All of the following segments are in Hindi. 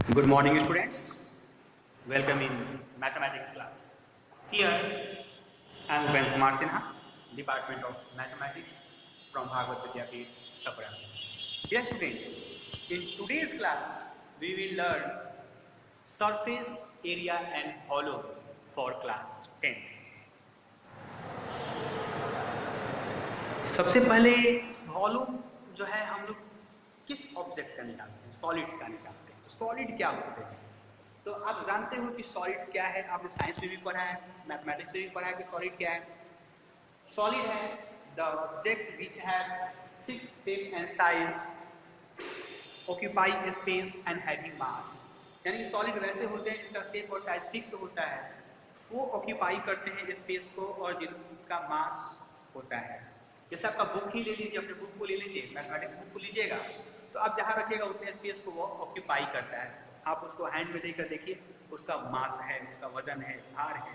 Good morning, students. Welcome in mathematics class. Here, I am Upen Kumar Sinha, Department of Mathematics from Bhagavad Vidyapith, Chhapra. Dear student, in today's class, we will learn surface area and volume for class 10. सबसे पहले वॉल्यूम जो है हम लोग किस ऑब्जेक्ट का निकालते हैं? सॉलिड्स का निकालते हैं। तो सॉलिड क्या होते हैं? तो आप जानते हो कि सॉलिड्स क्या है, आपने साइंस में भी पढ़ा है, मैथमेटिक्स में भी पढ़ा है कि सॉलिड क्या है। सॉलिड है the object which have fixed shape and size, occupy space and having mass. यानी कि सॉलिड वैसे होते हैं जिसका शेप और साइज फिक्स होता है, वो ऑक्यूपाई करते हैं स्पेस को और जिनका मास होता है। जैसे आपका बुक ही ले लीजिए, अपने बुक को ले लीजिए, मैथमेटिक्स बुक को लीजिएगा, तो आप जहाँ रखिएगा उतने स्पेस को वो ऑक्यूपाई करता है। आप उसको हैंड में देकर देखिए, उसका मास है, उसका वजन है, भार है,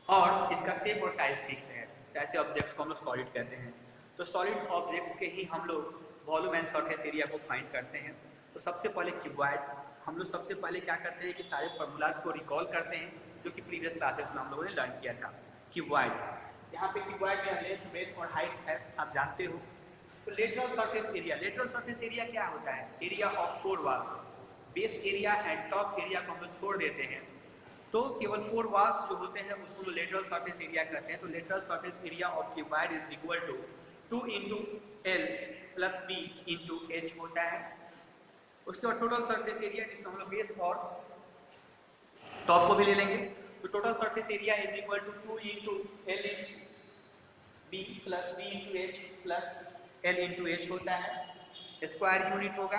और इसका शेप और साइज फिक्स है। तो ऐसे ऑब्जेक्ट्स को हम लोग सॉलिड कहते हैं। तो सॉलिड ऑब्जेक्ट्स के ही हम लोग वॉल्यूम एंड सरफेस एरिया को फाइंड करते हैं। तो सबसे पहले क्यूबॉइड, हम लोग सबसे पहले क्या करते हैं कि सारे फॉर्मूलाज को रिकॉल करते हैं जो कि प्रीवियस क्लासेस में हम लोगों ने लर्न किया था। क्यूबॉइड, यहाँ पे क्यूबॉइड में लेंथ, ब्रेथ और हाइट है, आप जानते हो। तो lateral surface area, lateral surface area क्या होता है? Area of four walls. Base area and top area को हम लोग छोड़ देते हैं, तो केवल फोर वॉल्स जो होते हैं उसको लेटरल सरफेस एरिया कहते हैं। तो lateral surface area of cuboid is equal to 2 into L plus B into H होता है। उसके बाद टोटल सरफेस एरिया, जिसमें हम लोग बेस और टॉप को भी ले लेंगे, तो total surface area is equal to 2 into L into B plus B into H plus L into H होता है, स्क्वायर यूनिट होगा।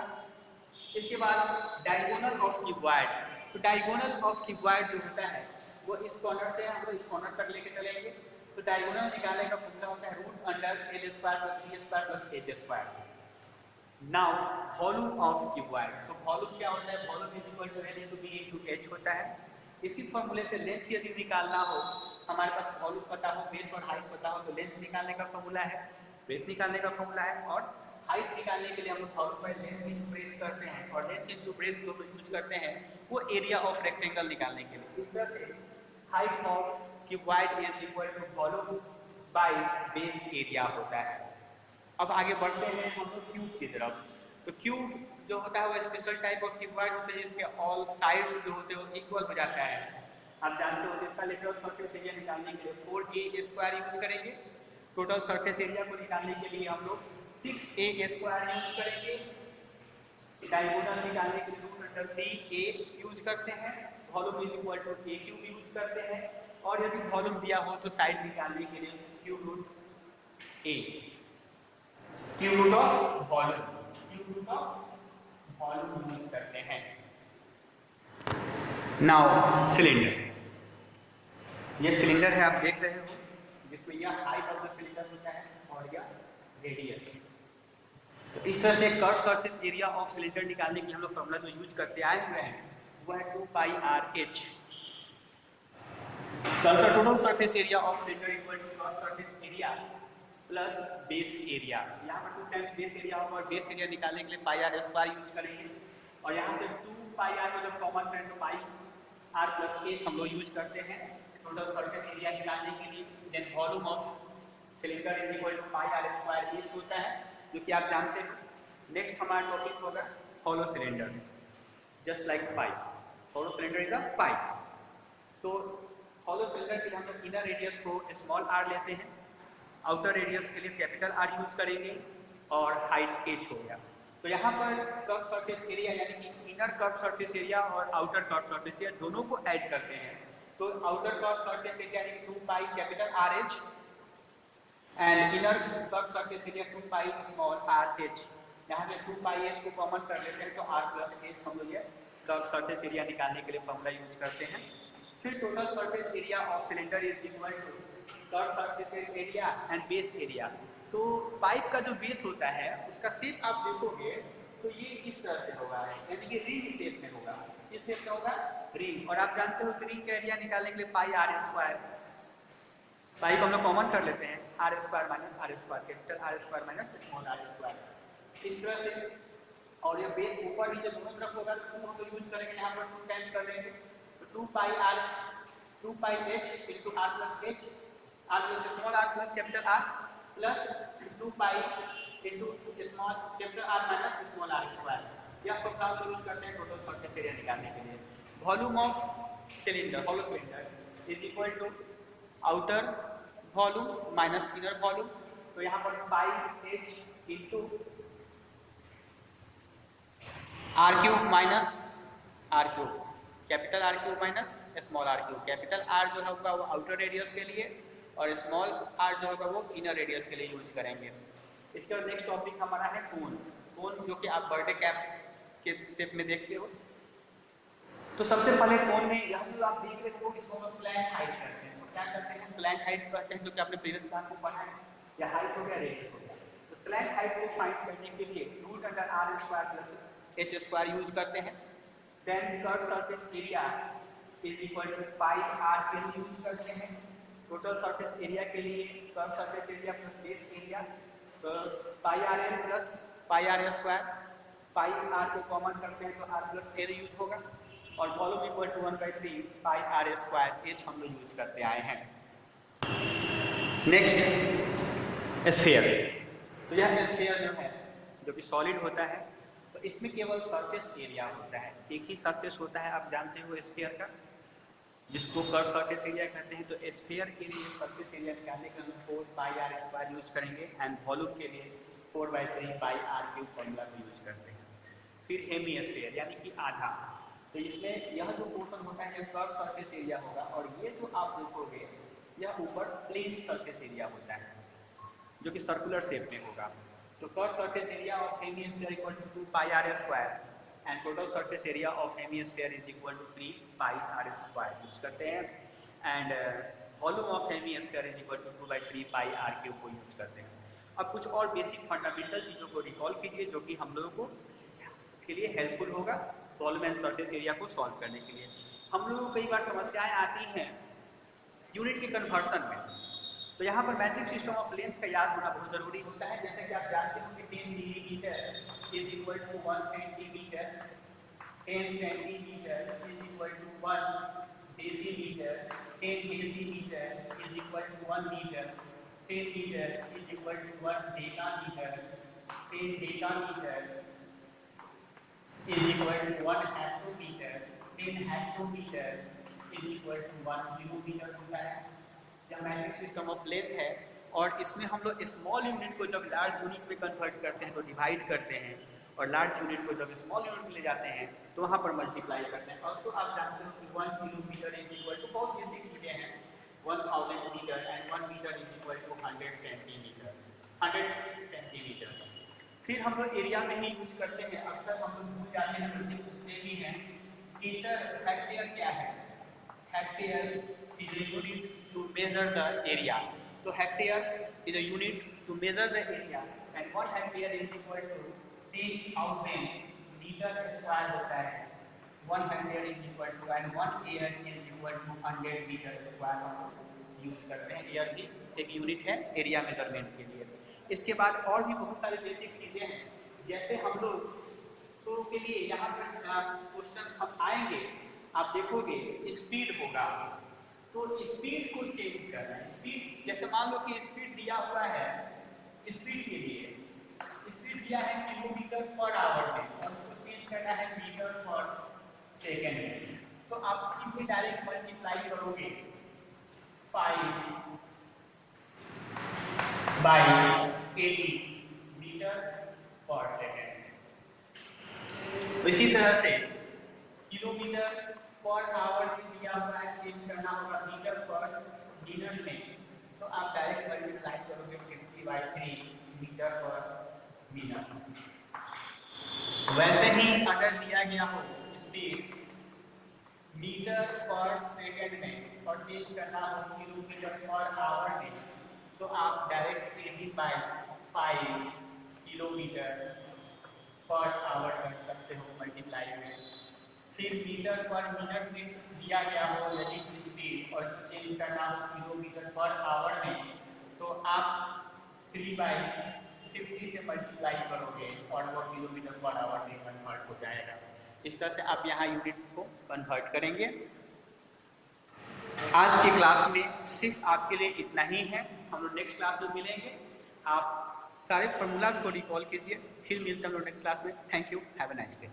इसके बाद डायगोनल ऑफ क्यूबॉइड, तो डायगोनल ऑफ क्यूबॉइड जो होता है वो इस कॉर्नर से हम लोग इस कॉर्नर तक लेके चलेंगे। तो डायगोनल निकालने का फॉर्मूला होता है root under L square plus B square plus H square. Now volume of cuboid, तो वॉल्यूम क्या होता है? Volume is equal to L into B into H होता है। इसी फॉर्मूले से लेंथ यदि निकालना हो, हमारे पास वॉल्यूम पता हो, बेस और हाइट पता हो, तो लेंथ निकालने का फॉर्मूला है, ब्रेथ निकालने का फॉर्मूला है, और हाइट निकालने के लिए हम लोग volume by length into breadth करते हैं, और लेंथ इंटू ब्रेथ जो यूज करते हैं वो एरिया ऑफ रेक्टेंगल निकालने के लिए। इस तरह से height of cuboid is equal to volume by base area होता है। अब आगे बढ़ते हैं हम लोग क्यूब की तरफ। तो क्यूब जो होता है वो स्पेशल टाइप ऑफ क्यूबॉइड होते हैं जिसके ऑल साइड्स जो होते हैं वो इक्वल हो जाता है। आप जानते हो इसका लेटरल सरफेस एरिया निकालने के लिए 4a स्क्वायर यूज करेंगे। टोटल सरफेस एरिया को निकालने के लिए हम लोग 6a स्क्वायर यूज करेंगे। डायगोनल निकालने के लिए रूट अंडर 3a यूज करते हैं। Volume is equal to a cube use करते हैं, और यदि वॉल्यूम दिया हो तो साइड निकालने के लिए cube root a, cube root of volume, cube root of volume use करते हैं। नाउ सिलेंडर, ये सिलेंडर है, आप देख रहे हो, जिसमें यह हाइट ऑफ द सिलेंडर होता है और यह रेडियस। तो इस तरह से curve surface area of cylinder निकालने के लिए हम लोग फॉर्मूला जो यूज करते आए हुए हैं वो है 2 pi R H. Total surface area of cylinder equal to curve surface area plus base area. यहाँ पर 2 टाइम्स बेस एरिया होगा, और बेस एरिया निकालने के लिए पाई आर स्क्वायर यूज करेंगे, और यहाँ से 2 पाई आर को जब कॉमन करें तो पाई आर प्लस एच हम लोग यूज करते हैं टोटल सरफेस एरिया निकालने के लिए। Then volume of cylinder is equal to pi R square H होता है, जो कि आप जानते हो। नेक्स्ट हमारा टॉपिक होगा hollow cylinder, just like pipe. Hollow cylinder is a pipe. तो हॉलो सिलेंडर के लिए हम लोग इनर रेडियस को स्मॉल आर लेते हैं, आउटर रेडियस के लिए कैपिटल आर यूज करेंगे, और हाइट एच हो गया। तो यहाँ पर कर्व सरफेस एरिया यानी कि इनर कर्व सरफेस एरिया और आउटर कर्व सरफेस एरिया दोनों को ऐड करते हैं। तो आउटर कर्व सरफेस एरिया यानी 2 pi capital R H and inner curve surface area 2 pi small R H. यहाँ पे 2 पाई एच को कॉमन कर लेते हैं, तो आर प्लस एच हम लोग ये कर्व सरफेस एरिया निकालने के लिए फॉर्मूला यूज करते हैं। फिर total surface area of cylinder is equal to curve surface area and base area. तो पाइप का जो बेस होता है उसका शेप आप देखोगे तो ये इस तरह से होगा, यानी कि रिंग शेप में होगा। इस शेप में होगा रिंग, और आप जानते हो कि रिंग का एरिया निकालने के लिए पाई आर स्क्वायर, पाई को हम लोग कॉमन कर लेते हैं, R square minus R square, capital R square minus small R square. इस तरह से और ये बेस ऊपर नीचे दोनों तरफ होगा तो 2 हम लोग यूज करेंगे, यहाँ पर 2 टाइम्स कर देंगे तो 2 पाई h into r plus h, r plus small r plus capital R plus 2 pi into small capital R minus small r square। यह फॉर्मूला हम यूज करते हैं टोटल सरफेस एरिया निकालने के लिए। Volume of cylinder, hollow cylinder is equal to outer volume minus inner volume, तो यहाँ पर pi h into R cube minus R cube, capital R cube minus small R cube. Capital R जो होगा वो आउटर रेडियस के लिए और स्मॉल आर जो होगा वो इनर रेडियस के लिए यूज करेंगे। इसके बाद नेक्स्ट टॉपिक हमारा है कोन। कोन जो कि आप बर्थडे कैप के शेप में देखते हो। तो सबसे पहले कोन में यह जो आप देख रहे हो इसको हम स्लैंट हाइट कहते हैं। तो क्या करते हैं, स्लैंट हाइट कहते हैं, जो कि आपने प्रीवियस क्लास में पढ़ा है। या हाइट हो गया, रेडियस हो गया। तो स्लैंट हाइट को फाइंड करने के लिए root under R square plus H square use करते हैं। Then curve surface area is equal to pi R के लिए यूज करते हैं। टोटल सरफेस एरिया के लिए curve surface area plus base area, तो pi R L plus pi R square, pi R को कॉमन करते हैं तो आर प्लस एल यूज होगा और volume equal to 1/3 pi R square H हम लोग यूज करते आए हैं। Next sphere. तो यह स्फीयर जो है जो कि सॉलिड होता है, तो इसमें केवल सरफेस एरिया होता है, एक ही सरफेस होता है। आप जानते हो स्फीयर का, जिसको कर्व सरफेस एरिया कहते हैं। तो स्फीयर के लिए सरफेस एरिया निकालने के लिए 4 पाई आर स्क्वायर यूज करेंगे एंड वॉल्यूम के लिए 4/3 पाई आर क्यूब फॉर्मूला को यूज करते हैं। फिर हेमी स्फीयर यानी कि आधा, तो इसमें यह जो पोर्शन होता है कर्व सरफेस एरिया होगा और ये जो आप देखोगे यह ऊपर प्लेन सरफेस एरिया होता है जो कि सर्कुलर शेप में होगा। तो curve surface area of hemisphere equal to 2 pi R square and total surface area of hemisphere is equal to 3 pi R square use करते हैं and volume of hemisphere is equal to 2/3 pi R cube को यूज करते हैं। अब कुछ और बेसिक फंडामेंटल चीज़ों को रिकॉल कीजिए जो कि हम लोगों को के लिए हेल्पफुल होगा वॉल्यूम एंड सरफेस एरिया को सॉल्व करने के लिए। हम लोगों को कई बार समस्याएं आती हैं यूनिट के कन्वर्सन में, तो यहाँ पर मैट्रिक सिस्टम ऑफ लेंथ का याद होना बहुत जरूरी होता है। जैसे कि आप जानते हो कि 10 millimetre is equal to 1 centimetre, 10 centimetre is equal to 1 decimetre, 10 decimetre is equal to 1 metre, 10 metre is equal to 1 decametre, 10 decametre is equal to 1 hectometre, 10 hectometre is equal to 1 kilometre होता है। यह मैट्रिक सिस्टम ऑफ लेंथ है और इसमें हम लोग स्मॉल यूनिट को जब लार्ज यूनिट में कन्वर्ट करते हैं तो डिवाइड करते हैं और लार्ज यूनिट को जब स्मॉल यूनिट में ले जाते हैं तो वहाँ पर मल्टीप्लाई करते हैं। ऑल्सो आप जानते हो कि 1 किलोमीटर इज इक्वल टू बहुत बेसिक चीज़ें हैं 1000 metre and 1 metre is equal to 100 centimetre, 100 centimetre. फिर हम लोग एरिया में ही यूज करते हैं। अक्सर हम लोग भूल जाते हैं, बच्चे पूछते भी हैं कि सर हेक्टेयर क्या है। Hectare is a unit to measure the area. तो hectare is a unit to measure the area and 1 hectare is equal to 10,000 metre square होता है। 1 hectare is equal to and 1 are is equal to 100 metre square हम यूज करते हैं। एयर की एक यूनिट है एरिया मेजरमेंट के लिए। इसके बाद और भी बहुत सारे बेसिक चीज़ें हैं, जैसे हम लोग तो के लिए यहाँ पर क्वेश्चन हम आएंगे, आप देखोगे स्पीड होगा तो स्पीड को चेंज करना है। स्पीड जैसे मान लो कि स्पीड दिया हुआ है, स्पीड के लिए स्पीड दिया है किलोमीटर पर आवर में और उसको चेंज करना है मीटर पर सेकेंड में। तो आप सीधे डायरेक्ट मल्टीप्लाई करोगे 5 by 80 मीटर पर सेकेंड। तो इसी तरह से किलोमीटर पर आवर में दिया हुआ है, चेंज करना होगा मीटर पर मिनट में, तो आप डायरेक्ट मल्टीप्लाई करोगे 50/3 मीटर पर मिनट। वैसे ही अगर दिया गया हो स्पीड मीटर पर सेकेंड में और चेंज करना हो किलोमीटर पर आवर में, तो आप डायरेक्ट 80/5 किलोमीटर पर आवर कर सकते हो मल्टीप्लाई में। फिर मीटर पर मिनट में दिया गया हो यदि स्पीड और चेंज करना हो किलोमीटर पर आवर में, तो आप 3/50 से मल्टीप्लाई करोगे और वो किलोमीटर पर आवर में इस तरह से आप यहाँ यूनिट को कन्वर्ट करेंगे। आज की क्लास में सिर्फ आपके लिए इतना ही है। हम लोग नेक्स्ट क्लास में मिलेंगे। आप सारे फॉर्मूलाज को रिकॉल कीजिए, फिर मिलते हैं हम लोग नेक्स्ट क्लास में। Thank you, have a nice day.